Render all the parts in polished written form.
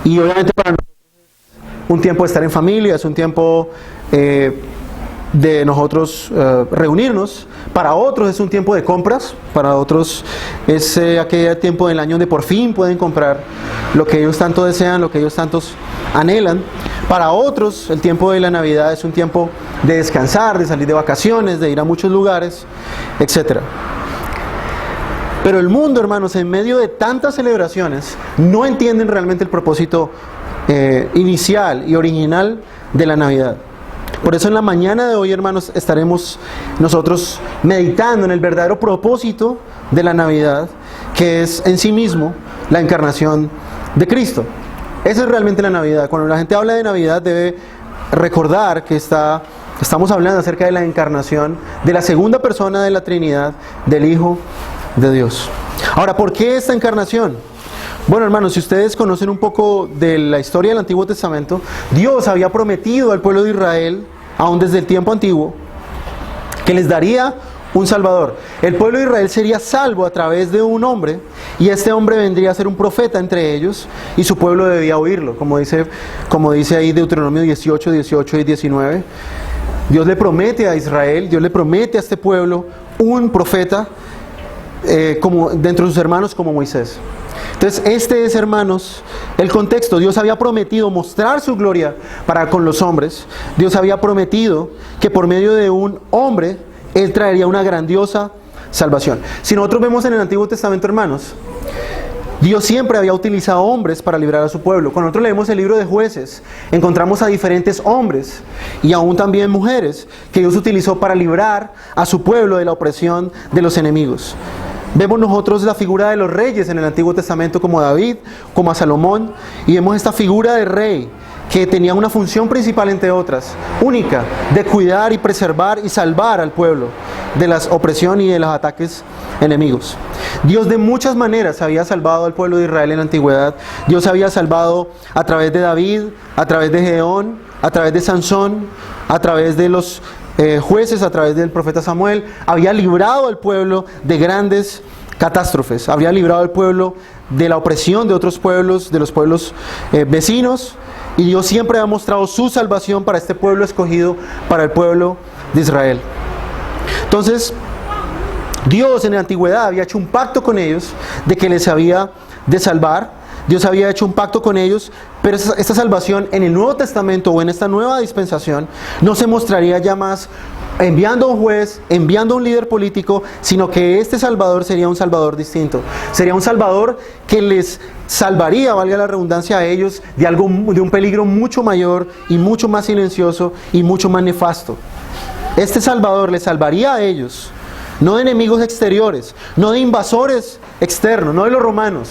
Y obviamente para nosotros es un tiempo de estar en familia, es un tiempo de nosotros reunirnos. Para otros es un tiempo de compras, para otros es aquel tiempo del año donde por fin pueden comprar lo que ellos tanto desean, lo que ellos tantos anhelan. Para otros el tiempo de la Navidad es un tiempo de descansar, de salir de vacaciones, de ir a muchos lugares, etc. Pero el mundo, hermanos, en medio de tantas celebraciones, no entienden realmente el propósito inicial y original de la Navidad. Por eso en la mañana de hoy, hermanos, estaremos nosotros meditando en el verdadero propósito de la Navidad, que es en sí mismo la encarnación de Cristo. Esa es realmente la Navidad. Cuando la gente habla de Navidad debe recordar que estamos hablando acerca de la encarnación de la segunda persona de la Trinidad, del Hijo de Dios. Ahora, ¿por qué esta encarnación? Bueno, hermanos, si ustedes conocen un poco de la historia del Antiguo Testamento, Dios había prometido al pueblo de Israel, aún desde el tiempo antiguo, que les daría un Salvador. El pueblo de Israel sería salvo a través de un hombre, y este hombre vendría a ser un profeta entre ellos, y su pueblo debía oírlo, como dice ahí Deuteronomio 18, 18 y 19. Dios le promete a Israel, Dios le promete a este pueblo un profeta, como dentro de sus hermanos como Moisés. Entonces este es, hermanos, el contexto. Dios había prometido mostrar su gloria para con los hombres. Dios había prometido que por medio de un hombre Él traería una grandiosa salvación. Si nosotros vemos en el Antiguo Testamento, hermanos, Dios siempre había utilizado hombres para librar a su pueblo. Cuando nosotros leemos el libro de Jueces, encontramos a diferentes hombres y aún también mujeres que Dios utilizó para librar a su pueblo de la opresión de los enemigos. Vemos nosotros la figura de los reyes en el Antiguo Testamento, como David, como a Salomón, y vemos esta figura de rey que tenía una función principal, entre otras, única, de cuidar y preservar y salvar al pueblo de la opresión y de los ataques enemigos. Dios de muchas maneras había salvado al pueblo de Israel en la antigüedad. Dios había salvado a través de David, a través de Gedeón, a través de Sansón, a través de los jueces, a través del profeta Samuel. Había librado al pueblo de grandes catástrofes, había librado al pueblo de la opresión de otros pueblos, de los pueblos vecinos, y Dios siempre ha mostrado su salvación para este pueblo escogido, para el pueblo de Israel. Entonces, Dios en la antigüedad había hecho un pacto con ellos de que les había de salvar. Dios había hecho un pacto con ellos, pero esta salvación en el Nuevo Testamento o en esta nueva dispensación no se mostraría ya más enviando a un juez, enviando a un líder político, sino que este Salvador sería un Salvador distinto. Sería un Salvador que les salvaría, valga la redundancia, a ellos de un peligro mucho mayor y mucho más silencioso y mucho más nefasto. Este Salvador les salvaría a ellos, no de enemigos exteriores, no de invasores externos, no de los romanos,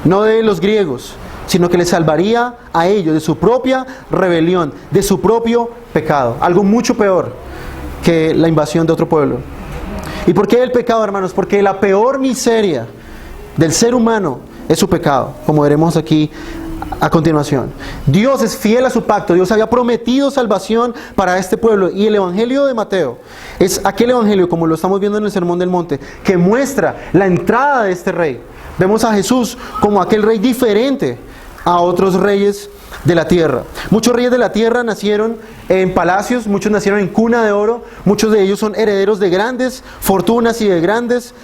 no de los griegos, sino que les salvaría a ellos de su propia rebelión, de su propio pecado. Algo mucho peor que la invasión de otro pueblo. ¿Y por qué el pecado, hermanos? Porque la peor miseria del ser humano es su pecado, como veremos aquí a continuación. Dios es fiel a su pacto. Dios había prometido salvación para este pueblo, y el Evangelio de Mateo es aquel Evangelio, como lo estamos viendo en el Sermón del Monte, que muestra la entrada de este rey. Vemos a Jesús como aquel rey diferente a otros reyes de la tierra. Muchos reyes de la tierra nacieron en palacios, muchos nacieron en cuna de oro, muchos de ellos son herederos de grandes fortunas y de grandes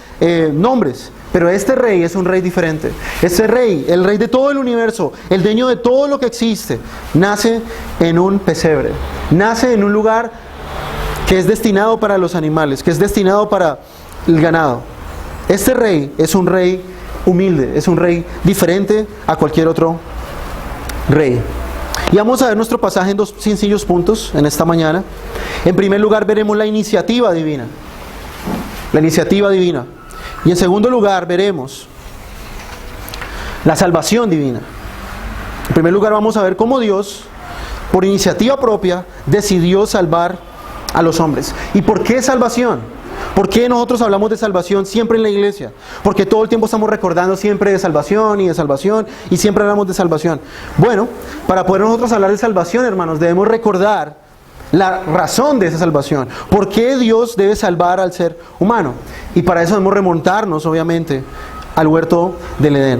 nombres. Pero este rey es un rey diferente. Este rey, el rey de todo el universo, el dueño de todo lo que existe, nace en un pesebre, nace en un lugar que es destinado para los animales, que es destinado para el ganado. Este rey es un rey humilde, es un rey diferente a cualquier otro rey. Y vamos a ver nuestro pasaje en dos sencillos puntos en esta mañana. En primer lugar veremos la iniciativa divina. La iniciativa divina. Y en segundo lugar veremos la salvación divina. En primer lugar vamos a ver cómo Dios, por iniciativa propia, decidió salvar a los hombres. ¿Y por qué salvación? ¿Por qué nosotros hablamos de salvación siempre en la iglesia? Porque todo el tiempo estamos recordando siempre de salvación y siempre hablamos de salvación. Bueno, para poder nosotros hablar de salvación, hermanos, debemos recordar la razón de esa salvación. ¿Por qué Dios debe salvar al ser humano? Y para eso debemos remontarnos, obviamente, al huerto del Edén.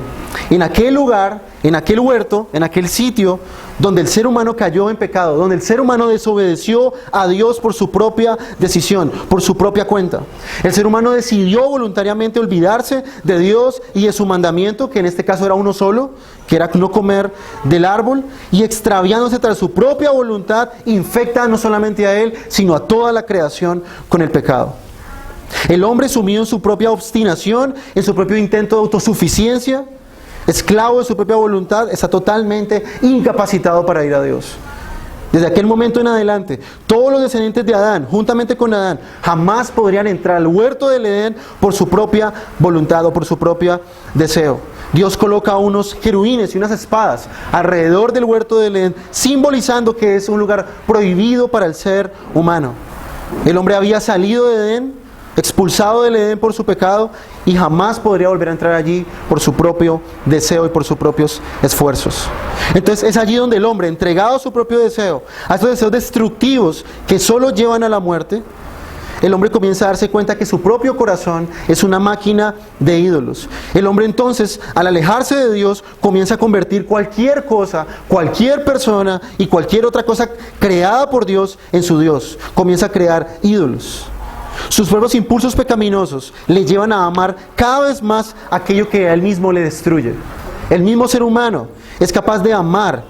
En aquel lugar en aquel huerto, en aquel sitio donde el ser humano cayó en pecado, donde el ser humano desobedeció a Dios por su propia decisión, por su propia cuenta. El ser humano decidió voluntariamente olvidarse de Dios y de su mandamiento, que en este caso era uno solo, que era no comer del árbol, y extraviándose tras su propia voluntad, infecta no solamente a él, sino a toda la creación con el pecado. El hombre, sumido en su propia obstinación, en su propio intento de autosuficiencia, esclavo de su propia voluntad, está totalmente incapacitado para ir a Dios. Desde aquel momento en adelante, todos los descendientes de Adán, juntamente con Adán, jamás podrían entrar al huerto del Edén por su propia voluntad o por su propio deseo. Dios coloca unos querubines y unas espadas alrededor del huerto del Edén, simbolizando que es un lugar prohibido para el ser humano. El hombre había salido de Edén, expulsado del Edén por su pecado, y jamás podría volver a entrar allí por su propio deseo y por sus propios esfuerzos. Entonces es allí donde el hombre, entregado a su propio deseo, a esos deseos destructivos que solo llevan a la muerte, el hombre comienza a darse cuenta que su propio corazón es una máquina de ídolos. El hombre entonces, al alejarse de Dios, comienza a convertir cualquier cosa, cualquier persona y cualquier otra cosa creada por Dios en su Dios. Comienza a crear ídolos. Sus propios impulsos pecaminosos le llevan a amar cada vez más aquello que a él mismo le destruye. El mismo ser humano es capaz de amar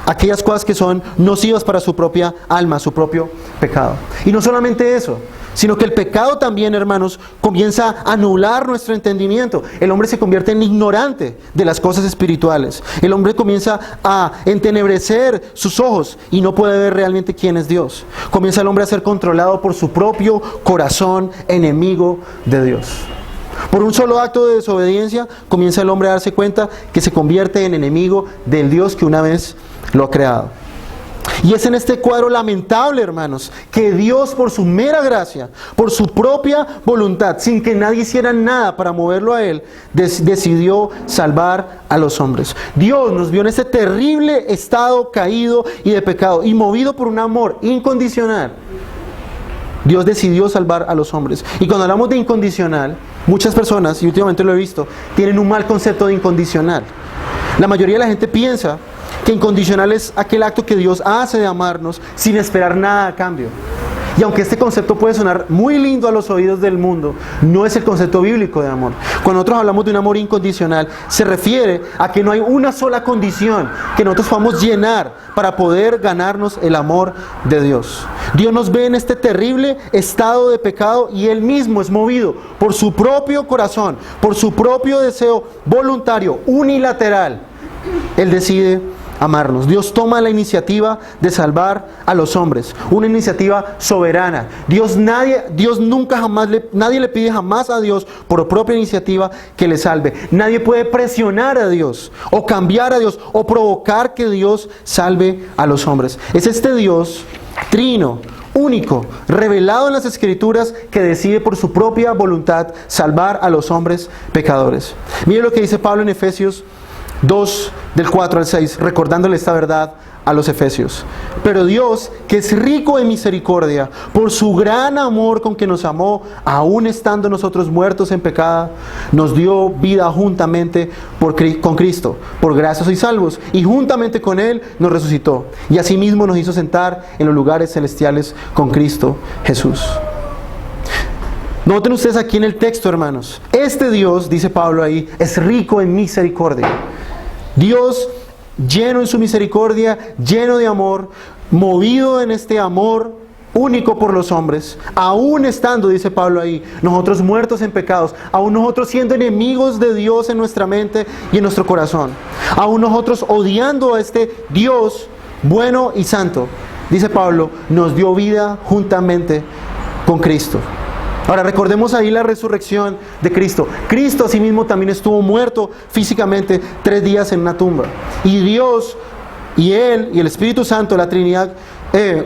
aquellas cosas que son nocivas para su propia alma, su propio pecado. Y no solamente eso, sino que el pecado también, hermanos, comienza a anular nuestro entendimiento. El hombre se convierte en ignorante de las cosas espirituales. El hombre comienza a entenebrecer sus ojos y no puede ver realmente quién es Dios. Comienza el hombre a ser controlado por su propio corazón enemigo de Dios. Por un solo acto de desobediencia, comienza el hombre a darse cuenta que se convierte en enemigo del Dios que una vez lo ha creado. Y es en este cuadro lamentable, hermanos, que Dios, por su mera gracia, por su propia voluntad, sin que nadie hiciera nada para moverlo a Él, decidió salvar a los hombres. Dios nos vio en ese terrible estado caído y de pecado, y movido por un amor incondicional, Dios decidió salvar a los hombres. Y cuando hablamos de incondicional, muchas personas, y últimamente lo he visto, tienen un mal concepto de incondicional. La mayoría de la gente piensa que incondicional es aquel acto que Dios hace de amarnos sin esperar nada a cambio. Y aunque este concepto puede sonar muy lindo a los oídos del mundo, no es el concepto bíblico de amor. Cuando nosotros hablamos de un amor incondicional, se refiere a que no hay una sola condición que nosotros podamos llenar para poder ganarnos el amor de Dios. Dios nos ve en este terrible estado de pecado y Él mismo es movido por su propio corazón, por su propio deseo voluntario, unilateral. Él decide amarnos. Dios toma la iniciativa de salvar a los hombres, una iniciativa soberana. Nadie le pide jamás a Dios por propia iniciativa que le salve. Nadie puede presionar a Dios o cambiar a Dios o provocar que Dios salve a los hombres. Es este Dios trino, único, revelado en las Escrituras, que decide por su propia voluntad salvar a los hombres pecadores. Mire lo que dice Pablo en Efesios 2, del 4 al 6, recordándole esta verdad a los efesios. Pero Dios, que es rico en misericordia, por su gran amor con que nos amó, aun estando nosotros muertos en pecado, nos dio vida juntamente con Cristo. Por gracia sois salvos, y juntamente con Él nos resucitó, y asimismo nos hizo sentar en los lugares celestiales con Cristo Jesús. Noten ustedes aquí en el texto, hermanos, este Dios, dice Pablo ahí, es rico en misericordia. Dios, lleno en su misericordia, lleno de amor, movido en este amor único por los hombres, aún estando, dice Pablo ahí, nosotros muertos en pecados, aún nosotros siendo enemigos de Dios en nuestra mente y en nuestro corazón, aún nosotros odiando a este Dios bueno y santo, dice Pablo, nos dio vida juntamente con Cristo. Ahora recordemos ahí la resurrección de Cristo. Cristo asimismo también estuvo muerto físicamente 3 días en una tumba. Y Dios y Él y el Espíritu Santo, la Trinidad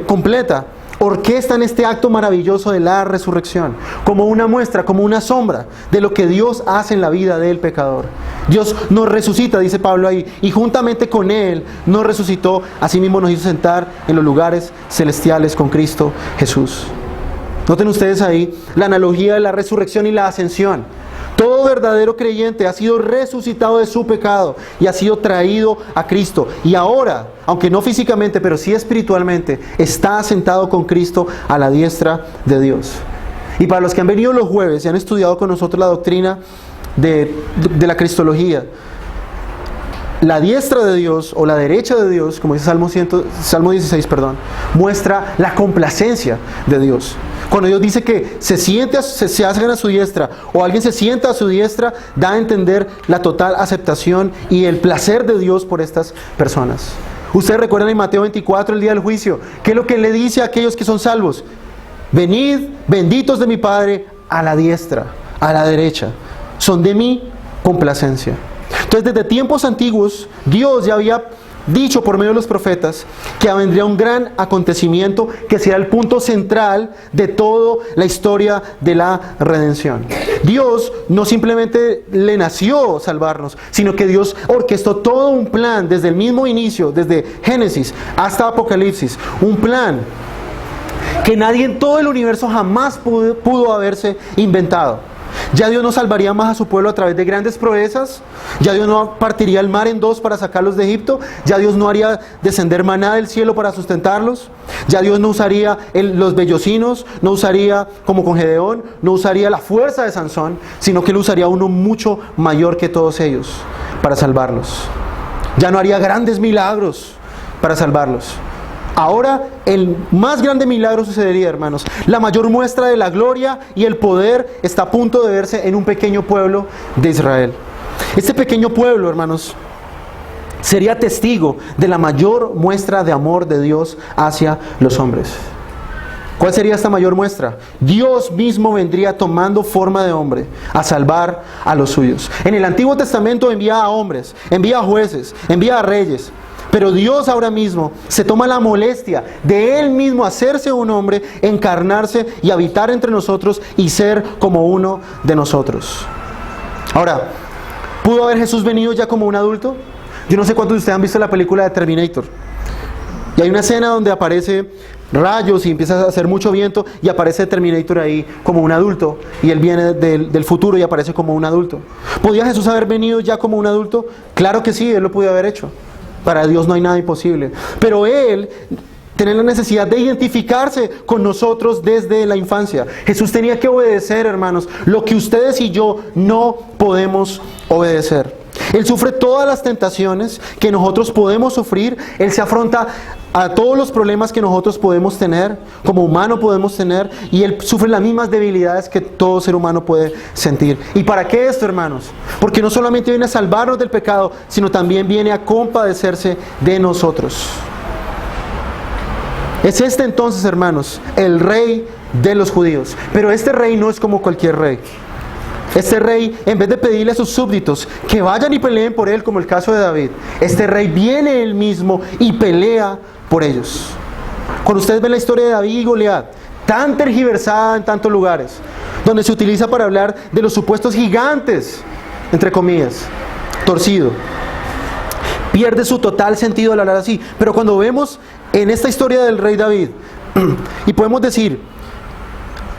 completa, orquestan este acto maravilloso de la resurrección como una muestra, como una sombra de lo que Dios hace en la vida del pecador. Dios nos resucita, dice Pablo ahí, y juntamente con Él nos resucitó, asimismo nos hizo sentar en los lugares celestiales con Cristo Jesús. Noten ustedes ahí la analogía de la resurrección y la ascensión. Todo verdadero creyente ha sido resucitado de su pecado y ha sido traído a Cristo. Y ahora, aunque no físicamente, pero sí espiritualmente, está sentado con Cristo a la diestra de Dios. Y para los que han venido los jueves y han estudiado con nosotros la doctrina de la cristología, la diestra de Dios o la derecha de Dios, como dice Salmo 16, muestra la complacencia de Dios. Cuando Dios dice que se hacen a su diestra o alguien se sienta a su diestra, da a entender la total aceptación y el placer de Dios por estas personas. Ustedes recuerdan en Mateo 24, el día del juicio, ¿qué es lo que le dice a aquellos que son salvos? Venid, benditos de mi Padre, a la diestra, a la derecha. Son de mi complacencia. Entonces, desde tiempos antiguos, Dios ya había dicho por medio de los profetas que vendría un gran acontecimiento que será el punto central de toda la historia de la redención. Dios no simplemente le nació salvarnos, sino que Dios orquestó todo un plan desde el mismo inicio, desde Génesis hasta Apocalipsis, un plan que nadie en todo el universo jamás pudo haberse inventado. Ya Dios no salvaría más a su pueblo a través de grandes proezas. Ya Dios no partiría el mar en dos para sacarlos de Egipto. Ya Dios no haría descender maná del cielo para sustentarlos. Ya Dios no usaría los vellocinos, no usaría como con Gedeón, no usaría la fuerza de Sansón, sino que Él usaría uno mucho mayor que todos ellos para salvarlos. Ya no haría grandes milagros para salvarlos. Ahora el más grande milagro sucedería, hermanos. La mayor muestra de la gloria y el poder está a punto de verse en un pequeño pueblo de Israel. Este pequeño pueblo, hermanos, sería testigo de la mayor muestra de amor de Dios hacia los hombres. ¿Cuál sería esta mayor muestra? Dios mismo vendría tomando forma de hombre a salvar a los suyos. En el Antiguo Testamento envía a hombres, envía a jueces, envía a reyes. Pero Dios ahora mismo se toma la molestia de Él mismo hacerse un hombre, encarnarse y habitar entre nosotros y ser como uno de nosotros. Ahora, ¿pudo haber Jesús venido ya como un adulto? Yo no sé cuántos de ustedes han visto la película de Terminator. Y hay una escena donde aparece rayos y empieza a hacer mucho viento y aparece Terminator ahí como un adulto. Y Él viene del futuro y aparece como un adulto. ¿Podía Jesús haber venido ya como un adulto? Claro que sí, Él lo pudo haber hecho. Para Dios no hay nada imposible. Pero Él tiene la necesidad de identificarse con nosotros desde la infancia. Jesús tenía que obedecer, hermanos, lo que ustedes y yo no podemos obedecer. Él sufre todas las tentaciones que nosotros podemos sufrir. Él se afronta a todos los problemas que nosotros podemos tener, como humano podemos tener, y Él sufre las mismas debilidades que todo ser humano puede sentir. ¿Y para qué esto, hermanos? Porque no solamente viene a salvarnos del pecado, sino también viene a compadecerse de nosotros. Es este entonces, hermanos, el rey de los judíos. Pero este rey no es como cualquier rey. Este rey, en vez de pedirle a sus súbditos que vayan y peleen por él, como el caso de David, este rey viene él mismo y pelea por ellos. Cuando ustedes ven la historia de David y Goliat, tan tergiversada en tantos lugares, donde se utiliza para hablar de los supuestos gigantes, entre comillas, torcido, pierde su total sentido al hablar así. Pero cuando vemos en esta historia del rey David, y podemos decir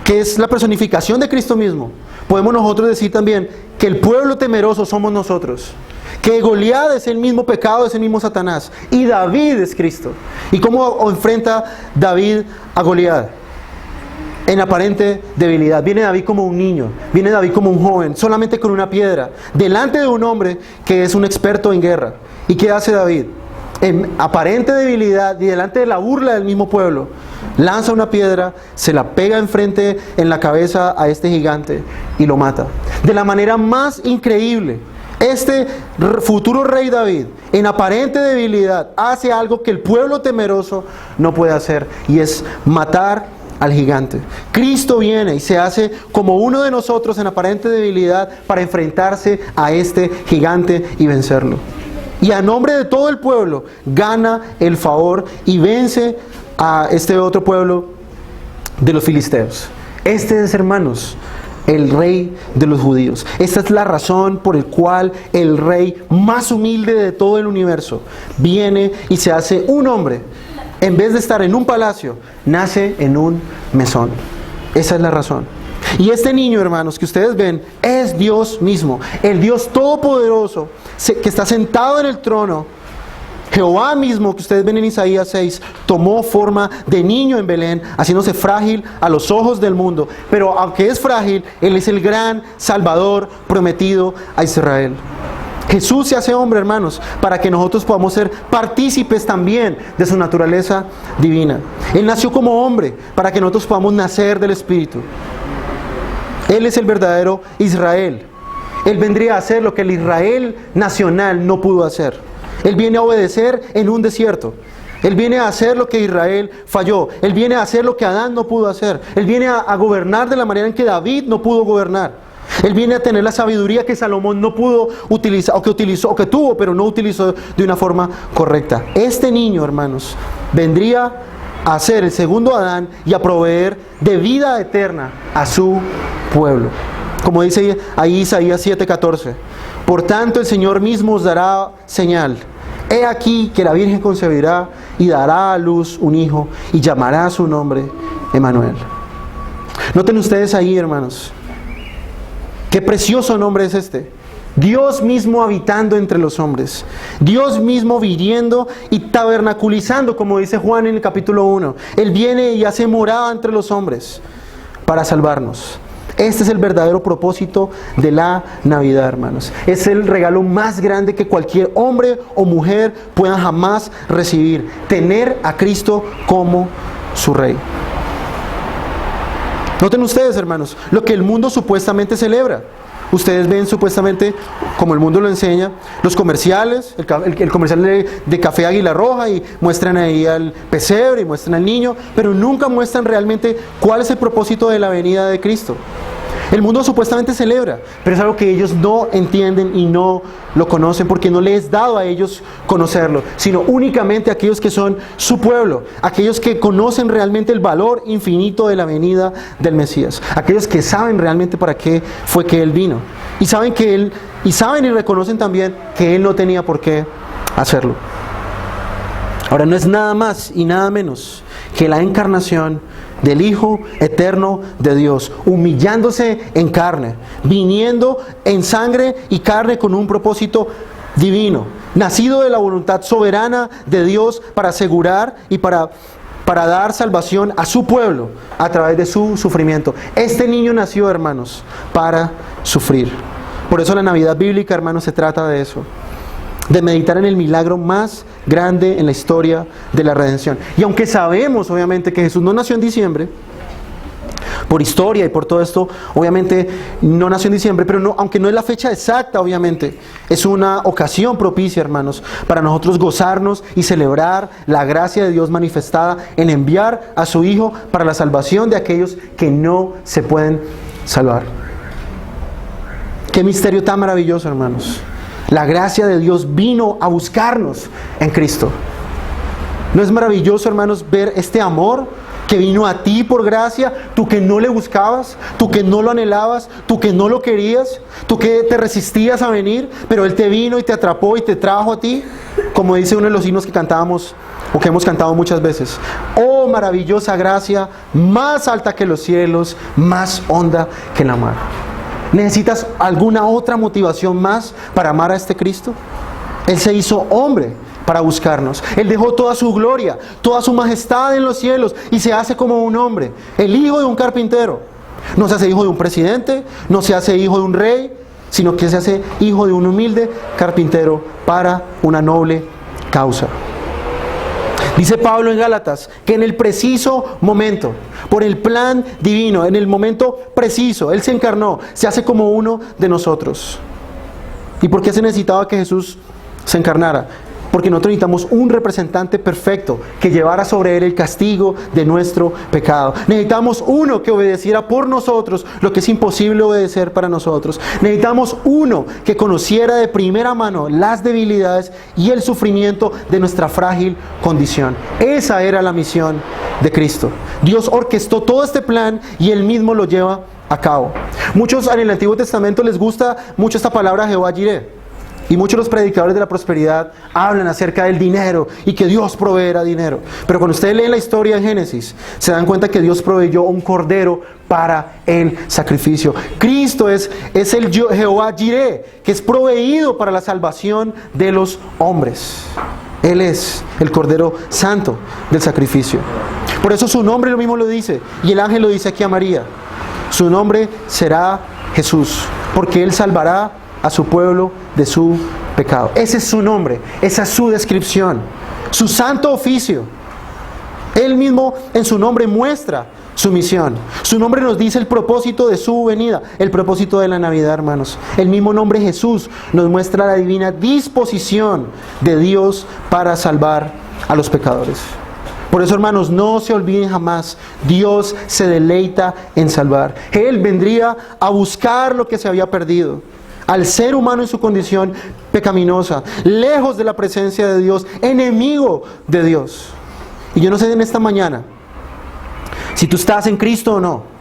que es la personificación de Cristo mismo, podemos nosotros decir también que el pueblo temeroso somos nosotros, que Goliat es el mismo pecado, es el mismo Satanás, y David es Cristo. ¿Y cómo enfrenta David a Goliat? En aparente debilidad. Viene David como un niño, viene David como un joven, solamente con una piedra, delante de un hombre que es un experto en guerra. ¿Y qué hace David? En aparente debilidad y delante de la burla del mismo pueblo, lanza una piedra, se la pega enfrente en la cabeza a este gigante y lo mata. De la manera más increíble, este futuro rey David, en aparente debilidad, hace algo que el pueblo temeroso no puede hacer, y es matar al gigante. Cristo viene y se hace como uno de nosotros en aparente debilidad para enfrentarse a este gigante y vencerlo. Y a nombre de todo el pueblo gana el favor y vence a este otro pueblo de los filisteos. Este es, hermanos, el rey de los judíos. Esta es la razón por la cual el rey más humilde de todo el universo viene y se hace un hombre. En vez de estar en un palacio, nace en un mesón. Esa es la razón. Y este niño, hermanos, que ustedes ven, es Dios mismo, el Dios todopoderoso, que está sentado en el trono. Jehová mismo, que ustedes ven en Isaías 6, tomó forma de niño en Belén, haciéndose frágil a los ojos del mundo. Pero aunque es frágil, Él es el gran Salvador prometido a Israel. Jesús se hace hombre, hermanos, para que nosotros podamos ser partícipes también de su naturaleza divina. Él nació como hombre, para que nosotros podamos nacer del Espíritu. Él es el verdadero Israel. Él vendría a hacer lo que el Israel nacional no pudo hacer. Él viene a obedecer en un desierto. Él viene a hacer lo que Israel falló. Él viene a hacer lo que Adán no pudo hacer. Él viene a gobernar de la manera en que David no pudo gobernar. Él viene a tener la sabiduría que Salomón no pudo utilizar, o que tuvo, pero no utilizó de una forma correcta. Este niño, hermanos, vendría a ser el segundo Adán y a proveer de vida eterna a su pueblo. Como dice ahí Isaías 7:14. Por tanto, el Señor mismo os dará señal. He aquí que la Virgen concebirá y dará a luz un hijo y llamará su nombre Emmanuel. Noten ustedes ahí, hermanos, qué precioso nombre es este. Dios mismo habitando entre los hombres. Dios mismo viviendo y tabernaculizando, como dice Juan en el capítulo 1. Él viene y hace morada entre los hombres para salvarnos. Este es el verdadero propósito de la Navidad, hermanos. Es el regalo más grande que cualquier hombre o mujer pueda jamás recibir. Tener a Cristo como su Rey. Noten ustedes, hermanos, lo que el mundo supuestamente celebra. Ustedes ven supuestamente, como el mundo lo enseña, los comerciales, el comercial de Café Águila Roja, y muestran ahí al pesebre y muestran al niño, pero nunca muestran realmente cuál es el propósito de la venida de Cristo. El mundo supuestamente celebra, pero es algo que ellos no entienden y no lo conocen, porque no les es dado a ellos conocerlo, sino únicamente a aquellos que son su pueblo, aquellos que conocen realmente el valor infinito de la venida del Mesías, aquellos que saben realmente para qué fue que Él vino, y saben y reconocen también que Él no tenía por qué hacerlo. Ahora, no es nada más y nada menos que la encarnación del Hijo eterno de Dios, humillándose en carne, viniendo en sangre y carne con un propósito divino, nacido de la voluntad soberana de Dios para asegurar y para dar salvación a su pueblo a través de su sufrimiento. Este niño nació, hermanos, para sufrir. Por eso la Navidad bíblica, hermanos, se trata de eso, de meditar en el milagro más grande en la historia de la redención. Y aunque sabemos, obviamente, que Jesús no nació en diciembre, por historia y por todo esto, obviamente no nació en diciembre, pero no, aunque no es la fecha exacta, obviamente, es una ocasión propicia, hermanos, para nosotros gozarnos y celebrar la gracia de Dios manifestada en enviar a su Hijo para la salvación de aquellos que no se pueden salvar. Qué misterio tan maravilloso, hermanos. La gracia de Dios vino a buscarnos en Cristo. ¿No es maravilloso, hermanos, ver este amor que vino a ti por gracia? Tú que no le buscabas, tú que no lo anhelabas, tú que no lo querías, tú que te resistías a venir, pero Él te vino y te atrapó y te trajo a ti, como dice uno de los himnos que cantábamos o que hemos cantado muchas veces. Oh, maravillosa gracia, más alta que los cielos, más honda que la mar. ¿Necesitas alguna otra motivación más para amar a este Cristo? Él se hizo hombre para buscarnos. Él dejó toda su gloria, toda su majestad en los cielos y se hace como un hombre, el hijo de un carpintero. No se hace hijo de un presidente, no se hace hijo de un rey, sino que se hace hijo de un humilde carpintero para una noble causa. Dice Pablo en Gálatas que en el preciso momento, por el plan divino, en el momento preciso, Él se encarnó, se hace como uno de nosotros. ¿Y por qué se necesitaba que Jesús se encarnara? Porque nosotros necesitamos un representante perfecto que llevara sobre Él el castigo de nuestro pecado. Necesitamos uno que obedeciera por nosotros lo que es imposible obedecer para nosotros. Necesitamos uno que conociera de primera mano las debilidades y el sufrimiento de nuestra frágil condición. Esa era la misión de Cristo. Dios orquestó todo este plan y Él mismo lo lleva a cabo. Muchos en el Antiguo Testamento les gusta mucho esta palabra Jehová Jireh. Y muchos de los predicadores de la prosperidad hablan acerca del dinero y que Dios proveerá dinero. Pero cuando ustedes leen la historia de Génesis, se dan cuenta que Dios proveyó un cordero para el sacrificio. Cristo es el Jehová Jireh, que es proveído para la salvación de los hombres. Él es el Cordero Santo del sacrificio. Por eso su nombre lo mismo lo dice. Y el ángel lo dice aquí a María. Su nombre será Jesús, porque Él salvará a su pueblo de su pecado. Ese es su nombre, esa es su descripción, su santo oficio. Él mismo en su nombre muestra su misión. Su nombre nos dice el propósito de su venida, el propósito de la Navidad, hermanos. El mismo nombre Jesús nos muestra la divina disposición de Dios para salvar a los pecadores. Por eso, hermanos, no se olviden jamás, Dios se deleita en salvar. Él vendría a buscar lo que se había perdido. Al ser humano en su condición pecaminosa, lejos de la presencia de Dios, enemigo de Dios. Y yo no sé en esta mañana si tú estás en Cristo o no,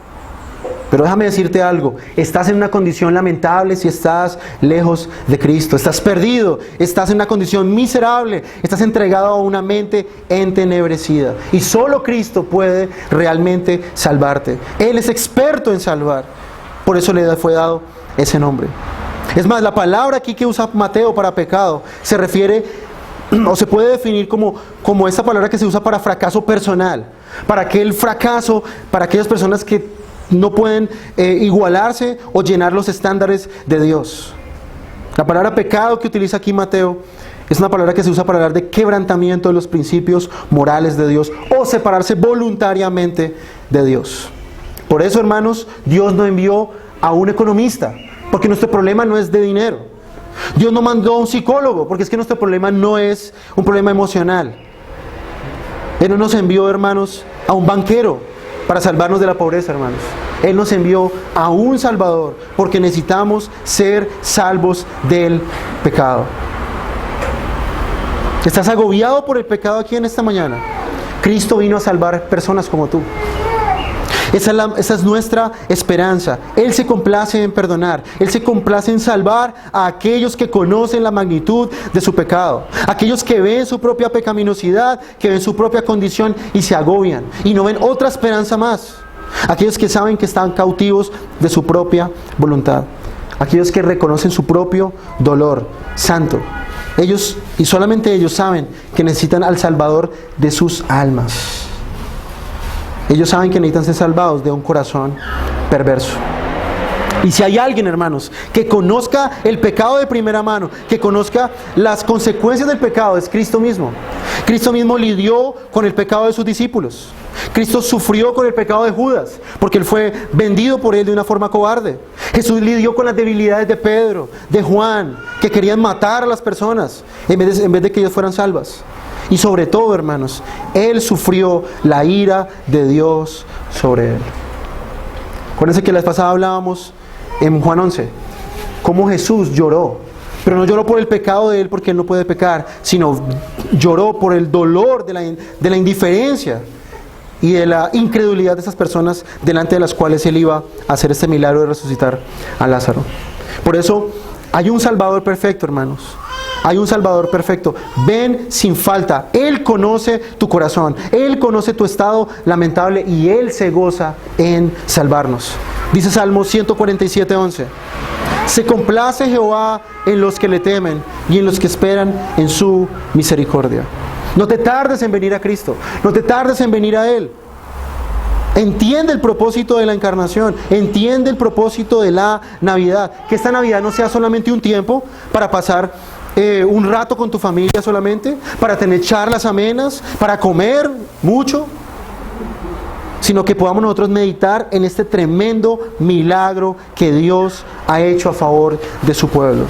pero déjame decirte algo, estás en una condición lamentable si estás lejos de Cristo, estás perdido, estás en una condición miserable, estás entregado a una mente entenebrecida. Y solo Cristo puede realmente salvarte. Él es experto en salvar, por eso le fue dado ese nombre. Es más, la palabra aquí que usa Mateo para pecado se refiere o se puede definir como esa palabra que se usa para fracaso personal, para aquel fracaso, para aquellas personas que no pueden igualarse o llenar los estándares de Dios. La palabra pecado que utiliza aquí Mateo es una palabra que se usa para hablar de quebrantamiento de los principios morales de Dios o separarse voluntariamente de Dios. Por eso, hermanos, Dios no envió a un economista, porque nuestro problema no es de dinero. Dios no mandó a un psicólogo, porque es que nuestro problema no es un problema emocional. Él no nos envió, hermanos, a un banquero para salvarnos de la pobreza, hermanos. Él nos envió a un Salvador, porque necesitamos ser salvos del pecado. ¿Estás agobiado por el pecado aquí en esta mañana? Cristo vino a salvar personas como tú. Esa es nuestra esperanza. Él se complace en perdonar. Él se complace en salvar a aquellos que conocen la magnitud de su pecado. Aquellos que ven su propia pecaminosidad, que ven su propia condición y se agobian. Y no ven otra esperanza más. Aquellos que saben que están cautivos de su propia voluntad. Aquellos que reconocen su propio dolor santo. Ellos, y solamente ellos, saben que necesitan al Salvador de sus almas. Ellos saben que necesitan ser salvados de un corazón perverso. Y si hay alguien, hermanos, que conozca el pecado de primera mano, que conozca las consecuencias del pecado, es Cristo mismo. Cristo mismo lidió con el pecado de sus discípulos. Cristo sufrió con el pecado de Judas, porque él fue vendido por él de una forma cobarde. Jesús lidió con las debilidades de Pedro, de Juan, que querían matar a las personas en vez de que ellos fueran salvas. Y sobre todo, hermanos, Él sufrió la ira de Dios sobre Él. Acuérdense que la vez pasada hablábamos en Juan 11, cómo Jesús lloró. Pero no lloró por el pecado de Él porque Él no puede pecar, sino lloró por el dolor de la indiferencia y de la incredulidad de esas personas delante de las cuales Él iba a hacer este milagro de resucitar a Lázaro. Por eso hay un Salvador perfecto, hermanos. Hay un Salvador perfecto. Ven sin falta. Él conoce tu corazón. Él conoce tu estado lamentable y Él se goza en salvarnos. Dice Salmo 147:11. Se complace Jehová en los que le temen y en los que esperan en su misericordia. No te tardes en venir a Cristo. No te tardes en venir a Él. Entiende el propósito de la encarnación. Entiende el propósito de la Navidad. Que esta Navidad no sea solamente un tiempo para pasar un rato con tu familia solamente, para tener charlas amenas, para comer mucho, sino que podamos nosotros meditar en este tremendo milagro que Dios ha hecho a favor de su pueblo.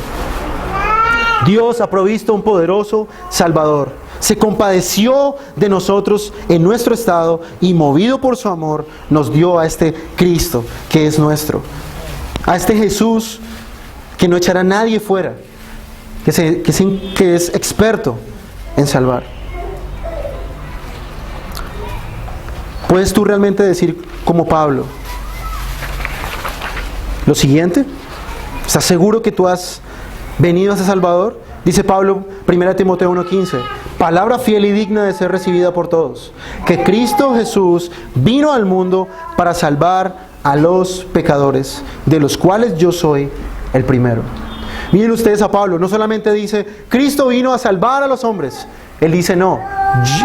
Dios ha provisto un poderoso Salvador. Se compadeció de nosotros en nuestro estado y movido por su amor nos dio a este Cristo que es nuestro. A este Jesús que no echará a nadie fuera. Que es experto en salvar. ¿Puedes tú realmente decir como Pablo lo siguiente? ¿Estás seguro que tú has venido a ser Salvador? Dice Pablo, 1 Timoteo 1:15, palabra fiel y digna de ser recibida por todos, que Cristo Jesús vino al mundo para salvar a los pecadores, de los cuales yo soy el primero. Miren ustedes a Pablo, no solamente dice, Cristo vino a salvar a los hombres. Él dice, no,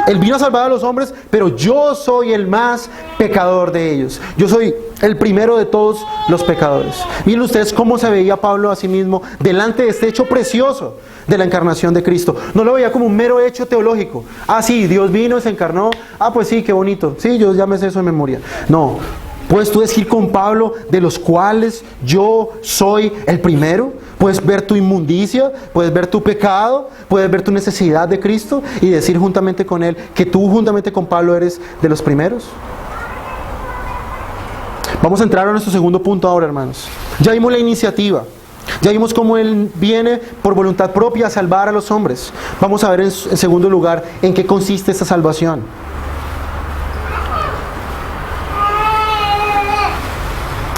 Él vino a salvar a los hombres, pero yo soy el más pecador de ellos. Yo soy el primero de todos los pecadores. Miren ustedes cómo se veía Pablo a sí mismo delante de este hecho precioso de la encarnación de Cristo. No lo veía como un mero hecho teológico. Ah, sí, Dios vino y se encarnó. Ah, pues sí, qué bonito. Sí, yo ya me sé eso de memoria. No. ¿Puedes tú decir con Pablo, de los cuales yo soy el primero? ¿Puedes ver tu inmundicia? ¿Puedes ver tu pecado? ¿Puedes ver tu necesidad de Cristo? Y decir juntamente con Él que tú juntamente con Pablo eres de los primeros. Vamos a entrar a nuestro segundo punto ahora, hermanos. Ya vimos la iniciativa. Ya vimos cómo Él viene por voluntad propia a salvar a los hombres. Vamos a ver en segundo lugar en qué consiste esta salvación.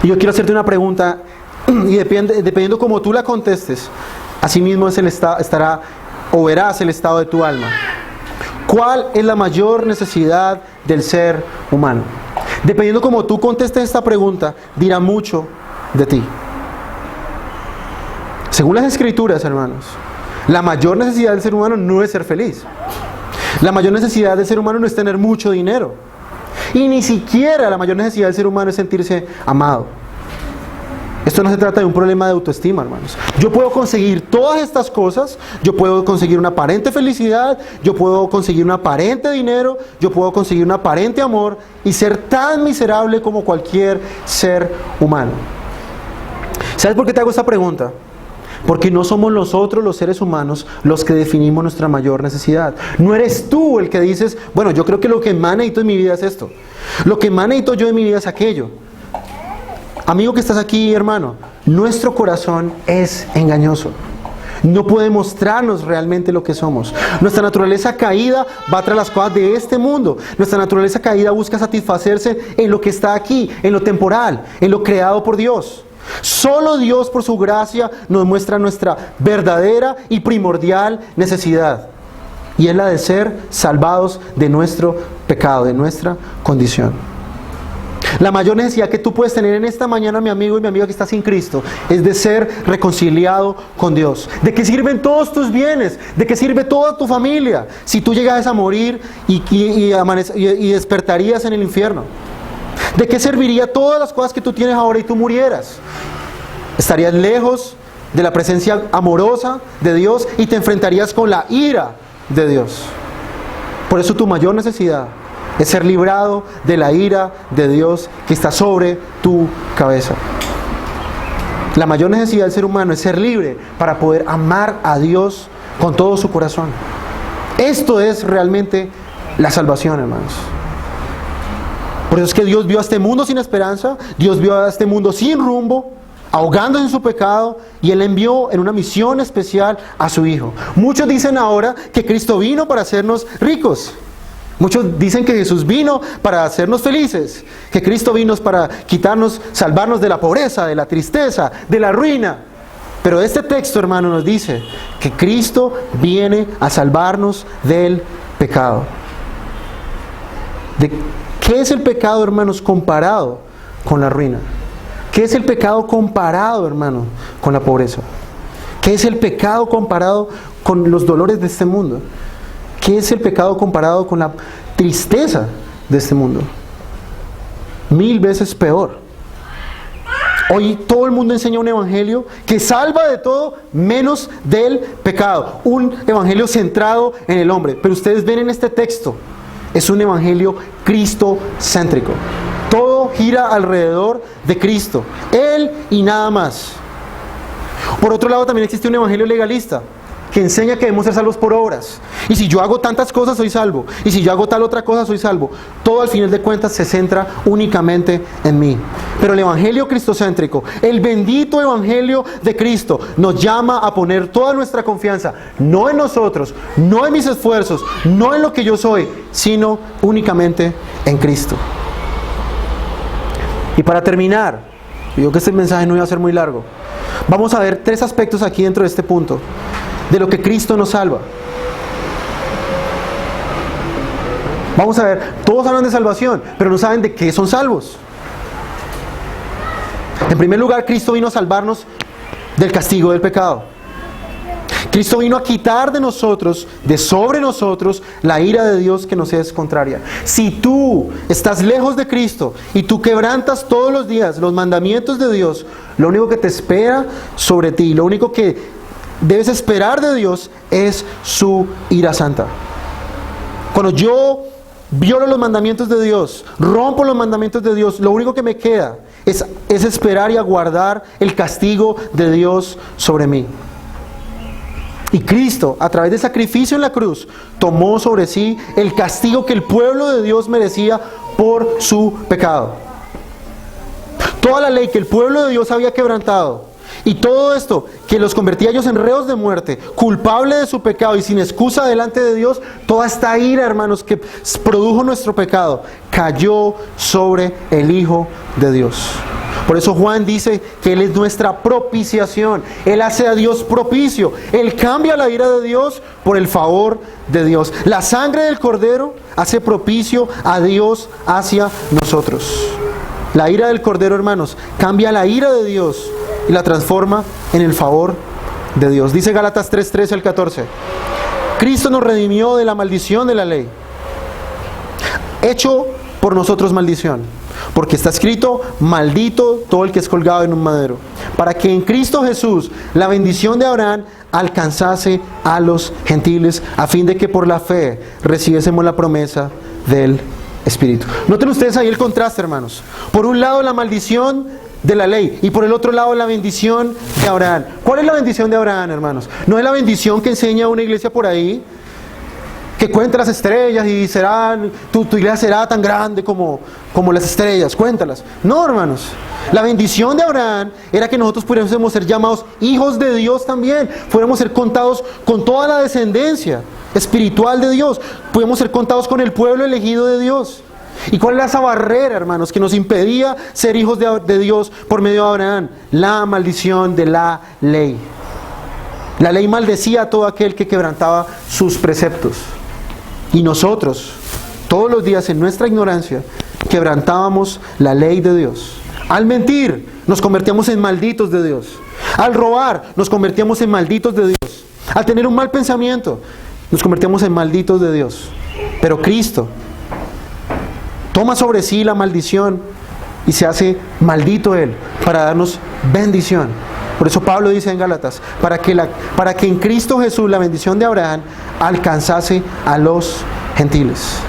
Y yo quiero hacerte una pregunta, y dependiendo cómo tú la contestes, así mismo estará o verás el estado de tu alma. ¿Cuál es la mayor necesidad del ser humano? Dependiendo cómo tú contestes esta pregunta, dirá mucho de ti. Según las Escrituras, hermanos, la mayor necesidad del ser humano no es ser feliz. La mayor necesidad del ser humano no es tener mucho dinero. Y ni siquiera la mayor necesidad del ser humano es sentirse amado. Esto no se trata de un problema de autoestima, hermanos. Yo puedo conseguir todas estas cosas. Yo puedo conseguir una aparente felicidad. Yo puedo conseguir un aparente dinero. Yo puedo conseguir un aparente amor. Y ser tan miserable como cualquier ser humano. ¿Sabes por qué te hago esta pregunta? Porque no somos nosotros los seres humanos los que definimos nuestra mayor necesidad. No eres tú el que dices, bueno, yo creo que lo que más necesito en mi vida es esto. Lo que más necesito yo en mi vida es aquello. Amigo que estás aquí, hermano, nuestro corazón es engañoso. No puede mostrarnos realmente lo que somos. Nuestra naturaleza caída va tras las cosas de este mundo. Nuestra naturaleza caída busca satisfacerse en lo que está aquí, en lo temporal, en lo creado por Dios. Solo Dios por su gracia nos muestra nuestra verdadera y primordial necesidad, y es la de ser salvados de nuestro pecado, de nuestra condición. La mayor necesidad que tú puedes tener en esta mañana, mi amigo y mi amiga que está sin Cristo, es de ser reconciliado con Dios. ¿De qué sirven todos tus bienes? ¿De qué sirve toda tu familia si tú llegas a morir y despertarías en el infierno? ¿De qué serviría todas las cosas que tú tienes ahora y tú murieras? Estarías lejos de la presencia amorosa de Dios y te enfrentarías con la ira de Dios. Por eso tu mayor necesidad es ser librado de la ira de Dios que está sobre tu cabeza. La mayor necesidad del ser humano es ser libre para poder amar a Dios con todo su corazón. Esto es realmente la salvación, hermanos. Por eso es que Dios vio a este mundo sin esperanza, Dios vio a este mundo sin rumbo, ahogándose en su pecado, y Él envió en una misión especial a su Hijo. Muchos dicen ahora que Cristo vino para hacernos ricos. Muchos dicen que Jesús vino para hacernos felices, que Cristo vino para salvarnos de la pobreza, de la tristeza, de la ruina. Pero este texto, hermano, nos dice que Cristo viene a salvarnos del pecado. ¿Qué es el pecado, hermanos, comparado con la ruina? ¿Qué es el pecado comparado, hermano, con la pobreza? ¿Qué es el pecado comparado con los dolores de este mundo? ¿Qué es el pecado comparado con la tristeza de este mundo? 1000 veces peor. Hoy todo el mundo enseña un evangelio que salva de todo menos del pecado. Un evangelio centrado en el hombre. Pero ustedes ven en este texto, es un evangelio cristocéntrico. Todo gira alrededor de Cristo, Él y nada más. Por otro lado, también existe un evangelio legalista que enseña que debemos ser salvos por obras. Y si yo hago tantas cosas, soy salvo. Y si yo hago tal otra cosa, soy salvo. Todo al final de cuentas se centra únicamente en mí. Pero el evangelio cristocéntrico, el bendito evangelio de Cristo, nos llama a poner toda nuestra confianza, no en nosotros, no en mis esfuerzos, no en lo que yo soy, sino únicamente en Cristo. Y para terminar, digo que este mensaje no iba a ser muy largo. Vamos a ver 3 aspectos aquí dentro de este punto, de lo que Cristo nos salva. Vamos a ver, todos hablan de salvación, pero no saben de qué son salvos. En primer lugar, Cristo vino a salvarnos del castigo del pecado. Cristo vino a quitar de nosotros, de sobre nosotros, la ira de Dios que nos es contraria. Si tú estás lejos de Cristo y tú quebrantas todos los días los mandamientos de Dios, lo único que te espera sobre ti, lo único que debes esperar de Dios es su ira santa. Cuando yo violo los mandamientos de Dios, rompo los mandamientos de Dios, lo único que me queda es esperar y aguardar el castigo de Dios sobre mí. Y Cristo, a través del sacrificio en la cruz, tomó sobre sí el castigo que el pueblo de Dios merecía por su pecado. Toda la ley que el pueblo de Dios había quebrantado, y todo esto que los convertía a ellos en reos de muerte, culpables de su pecado y sin excusa delante de Dios, toda esta ira, hermanos, que produjo nuestro pecado, cayó sobre el Hijo de Dios. Por eso Juan dice que Él es nuestra propiciación. Él hace a Dios propicio. Él cambia la ira de Dios por el favor de Dios. La sangre del Cordero hace propicio a Dios hacia nosotros. La ira del Cordero, hermanos, cambia la ira de Dios y la transforma en el favor de Dios. Dice Gálatas 3:13 al 14. Cristo nos redimió de la maldición de la ley, hecho por nosotros maldición, porque está escrito: maldito todo el que es colgado en un madero, para que en Cristo Jesús la bendición de Abraham alcanzase a los gentiles, a fin de que por la fe recibiésemos la promesa del Espíritu. Noten ustedes ahí el contraste, hermanos. Por un lado la maldición de la ley y por el otro lado la bendición de Abraham. ¿Cuál es la bendición de Abraham, hermanos? No es la bendición que enseña una iglesia por ahí, que cuenta las estrellas y tu iglesia será tan grande como las estrellas, cuéntalas. No, hermanos. La bendición de Abraham era que nosotros pudiéramos ser llamados hijos de Dios también, fuéramos ser contados con toda la descendencia espiritual de Dios, pudiéramos ser contados con el pueblo elegido de Dios. ¿Y cuál era esa barrera, hermanos, que nos impedía ser hijos de Dios por medio de Abraham? La maldición de la ley. La ley maldecía a todo aquel que quebrantaba sus preceptos. Y nosotros, todos los días en nuestra ignorancia, quebrantábamos la ley de Dios. Al mentir, nos convertíamos en malditos de Dios. Al robar, nos convertíamos en malditos de Dios. Al tener un mal pensamiento, nos convertíamos en malditos de Dios. Pero Cristo toma sobre sí la maldición y se hace maldito Él para darnos bendición. Por eso Pablo dice en Gálatas, para que en Cristo Jesús la bendición de Abraham alcanzase a los gentiles.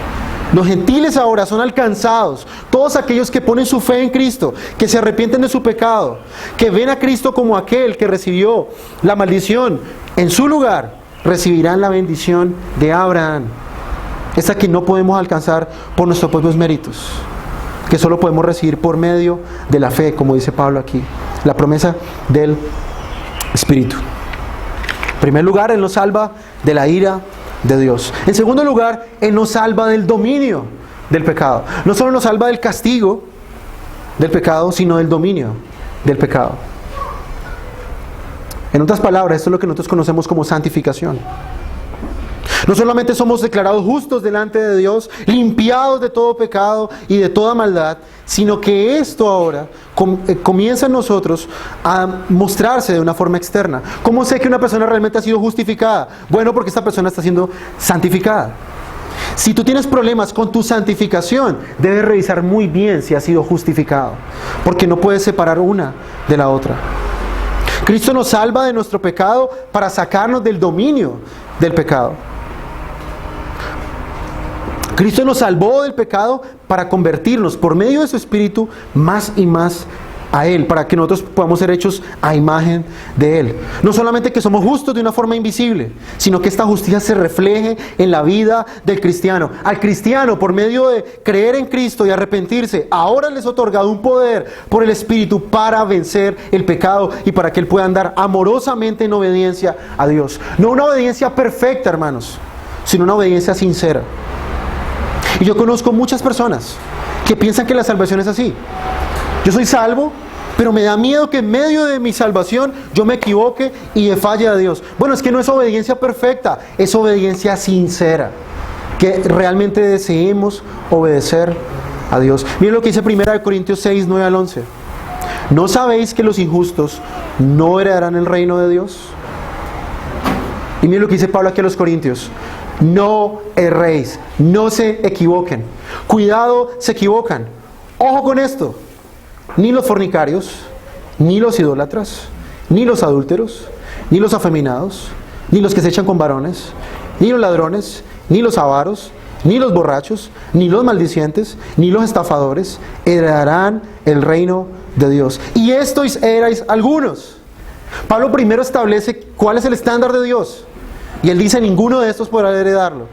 Los gentiles ahora son alcanzados, todos aquellos que ponen su fe en Cristo, que se arrepienten de su pecado, que ven a Cristo como aquel que recibió la maldición en su lugar, recibirán la bendición de Abraham. Esta que no podemos alcanzar por nuestros propios méritos, que solo podemos recibir por medio de la fe, como dice Pablo aquí, la promesa del Espíritu. En primer lugar, Él nos salva de la ira de Dios. En segundo lugar, Él nos salva del dominio del pecado. No solo nos salva del castigo del pecado, sino del dominio del pecado. En otras palabras, esto es lo que nosotros conocemos como santificación. No solamente somos declarados justos delante de Dios, limpiados de todo pecado y de toda maldad, sino que esto ahora comienza en nosotros a mostrarse de una forma externa. ¿Cómo sé que una persona realmente ha sido justificada? Bueno, porque esta persona está siendo santificada. Si tú tienes problemas con tu santificación, debes revisar muy bien si has sido justificado, porque no puedes separar una de la otra. Cristo nos salva de nuestro pecado para sacarnos del dominio del pecado. Cristo nos salvó del pecado para convertirnos por medio de su Espíritu más y más a Él, para que nosotros podamos ser hechos a imagen de Él. No solamente que somos justos de una forma invisible, sino que esta justicia se refleje en la vida del cristiano. Al cristiano, por medio de creer en Cristo y arrepentirse, ahora les ha otorgado un poder por el Espíritu para vencer el pecado y para que Él pueda andar amorosamente en obediencia a Dios. No una obediencia perfecta, hermanos, sino una obediencia sincera. Y yo conozco muchas personas que piensan que la salvación es así. Yo soy salvo Pero me da miedo que en medio de mi salvación yo me equivoque y le falle a Dios. Bueno, es que no es obediencia perfecta, es obediencia sincera. Que realmente deseemos obedecer a Dios. Miren lo que dice 1 Corintios 6, 9 al 11. ¿No sabéis que los injustos no heredarán el reino de Dios? Y miren lo que dice Pablo aquí a los Corintios. No erréis, no se equivoquen. Cuidado, se equivocan. Ojo con esto. Ni los fornicarios, ni los idólatras, ni los adúlteros, ni los afeminados, ni los que se echan con varones, ni los ladrones, ni los avaros, ni los borrachos, ni los maldicientes, ni los estafadores heredarán el reino de Dios. Y estos erais algunos. Pablo primero establece cuál es el estándar de Dios. Y él dice, ninguno de estos podrá heredarlo.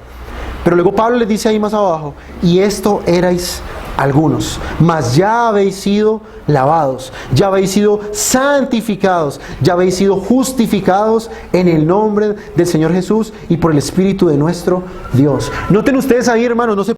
Pero luego Pablo les dice ahí más abajo, y esto erais algunos, mas ya habéis sido lavados, ya habéis sido santificados, ya habéis sido justificados en el nombre del Señor Jesús y por el Espíritu de nuestro Dios. Noten ustedes ahí, hermanos, no se